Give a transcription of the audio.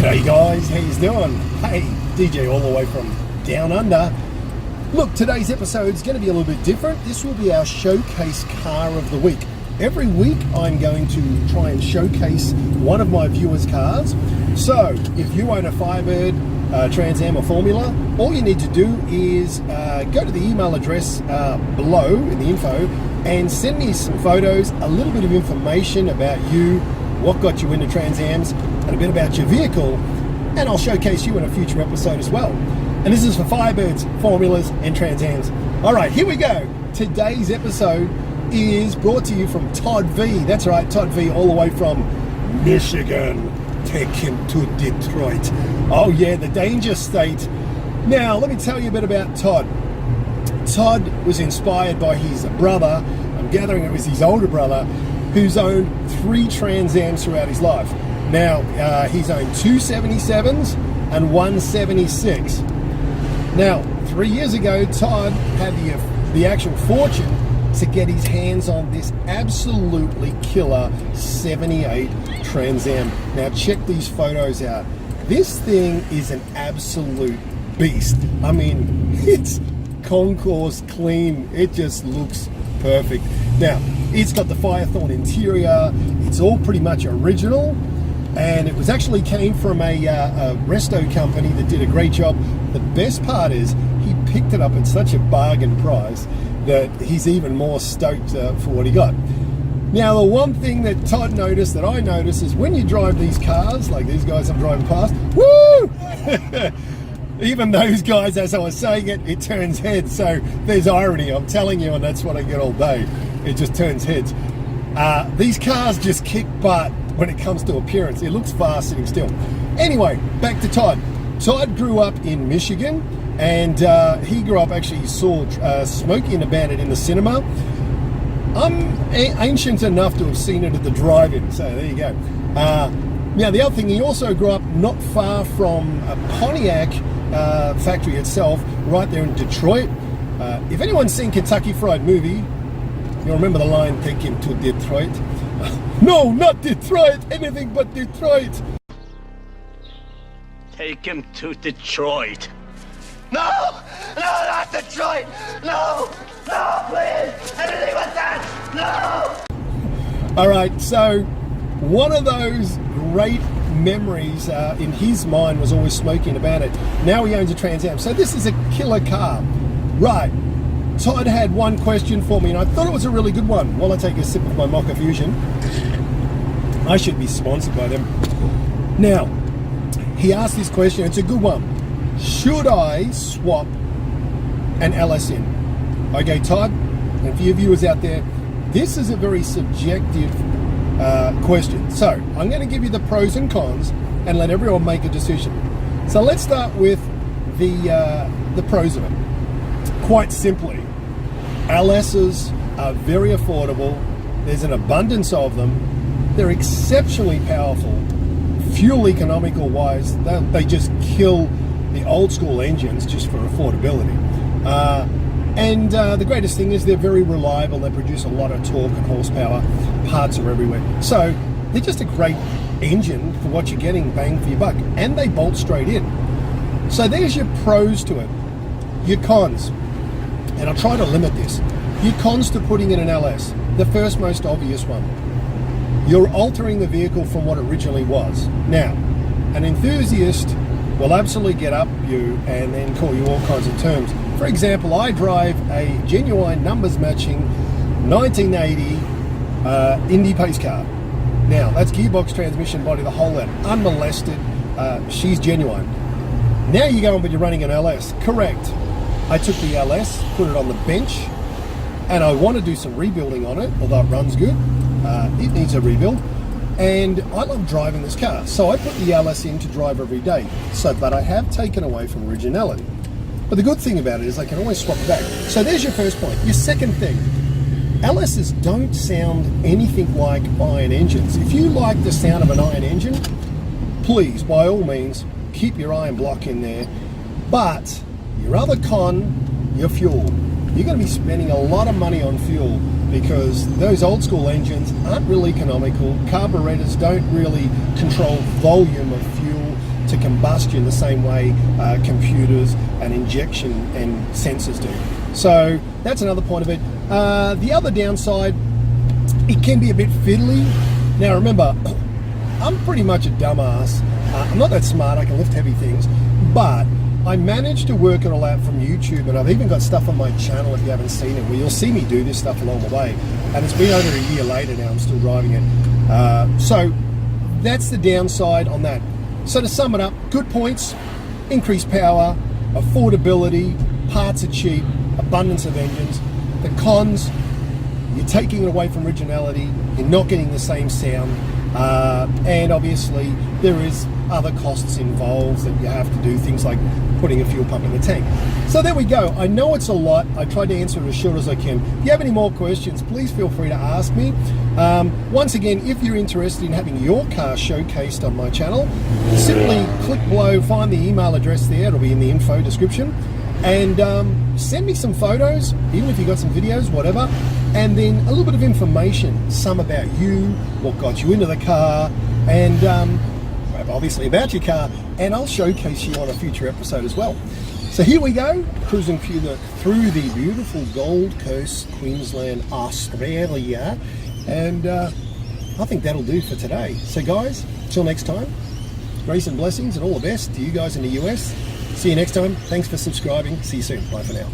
G'day guys, how you doing? Hey, DJ all the way from down under. Look, today's episode is going to be a little bit different. This will be our showcase car of the week. Every week I'm going to try and showcase one of my viewers' cars. So if you own a Firebird, Trans Am or Formula, all you need to do is go to the email address below in the info and send me some photos, a little bit of information about you, what got you into Trans Ams, and a bit about your vehicle, and I'll showcase you in a future episode as well. And this is for Firebirds, Formulas, and Trans Ams. All right, here we go. Today's episode is brought to you from Todd V. That's right, Todd V, all the way from Michigan. Take him to Detroit. Oh yeah, the danger state. Now, let me tell you a bit about Todd. Todd was inspired by his brother, I'm gathering it was his older brother, who's owned 3 Trans Ams throughout his life. Now, he's owned 2 77s and 1 76. Now, 3 years ago, Todd had the actual fortune to get his hands on this absolutely killer 78 Trans Am. Now, check these photos out. This thing is an absolute beast. I mean, it's concourse clean. It just looks perfect. Now, it's got the Firethorn interior. It's all pretty much original, and it was actually came from a resto company that did a great job. The best part is he picked it up at such a bargain price that he's even more stoked for what he got. Now, the one thing that Todd noticed, that I noticed, is when you drive these cars, like these guys I'm driving past, woo! Even those guys, as I was saying it, it turns heads. So there's irony, I'm telling you, and that's what I get all day. It just turns heads. These cars just kick butt when it comes to appearance. It looks fast sitting still. Anyway, back to Todd. Todd grew up in Michigan, and he grew up, actually, he saw Smokey and the Bandit in the cinema. I'm ancient enough to have seen it at the drive-in, so there you go. Now, the other thing, he also grew up not far from a Pontiac factory itself, right there in Detroit. If anyone's seen Kentucky Fried Movie, you'll remember the line, take him to Detroit. No, not Detroit, anything but Detroit. Take him to Detroit. No, not Detroit. No, please, anything but that. No. All right, so one of those great memories in his mind was always smoking about it. Now he owns a Trans Am. So this is a killer car. Right. Todd had one question for me, and I thought it was a really good one. While I take a sip of my Mocha Fusion, I should be sponsored by them. Now, he asked this question. It's a good one. Should I swap an LS in? Okay, Todd, and for your viewers out there, this is a very subjective question. So I'm going to give you the pros and cons and let everyone make a decision. So let's start with the pros of it. Quite simply, LSs are very affordable. There's an abundance of them. They're exceptionally powerful. Fuel economical wise, they just kill the old school engines just for affordability. And the greatest thing is they're very reliable. They produce a lot of torque and horsepower. Parts are everywhere. So they're just a great engine for what you're getting, bang for your buck. And they bolt straight in. So there's your pros to it. Your cons, and I'll try to limit this. Your cons to putting in an LS. The first most obvious one. You're altering the vehicle from what it originally was. Now, an enthusiast will absolutely get up you and then call you all kinds of terms. For example, I drive a genuine numbers matching 1980 Indy pace car. Now, that's gearbox, transmission, body, the whole lot, unmolested. She's genuine. Now you go on, but you're running an LS. Correct. I took the LS, put it on the bench, and I want to do some rebuilding on it, although it runs good. It needs a rebuild. And I love driving this car, so I put the LS in to drive every day. But I have taken away from originality. But the good thing about it is I can always swap it back. So there's your first point. Your second thing, LSs don't sound anything like iron engines. If you like the sound of an iron engine, please, by all means, keep your iron block in there. But your other con, your fuel. You're going to be spending a lot of money on fuel because those old school engines aren't really economical. Carburetors don't really control volume of fuel. to combustion the same way computers and injection and sensors do. So that's another point of it. The other downside, it can be a bit fiddly. Now remember, I'm pretty much a dumbass. I'm not that smart, I can lift heavy things, but I managed to work it all out from YouTube, and I've even got stuff on my channel if you haven't seen it, where you'll see me do this stuff along the way. And it's been over a year later now, I'm still driving it. So that's the downside on that. So to sum it up, good points: increased power, affordability, parts are cheap, abundance of engines. The cons, you're taking it away from originality, you're not getting the same sound, and obviously there is other costs involved that you have to do, things like putting a fuel pump in the tank. So there we go. I know it's a lot. I tried to answer it as short as I can. If you have any more questions, please feel free to ask me. Once again, if you're interested in having your car showcased on my channel, simply click below, find the email address there, it'll be in the info description, and send me some photos, even if you got some videos, whatever, and then a little bit of information, some about you, what got you into the car, and obviously about your car, and I'll showcase you on a future episode as well. So here we go, cruising through the beautiful Gold Coast, Queensland, Australia, and I think that'll do for today. So guys, till next time, grace and blessings and all the best to you guys in the US. See you next time. Thanks for subscribing. See you soon. Bye for now.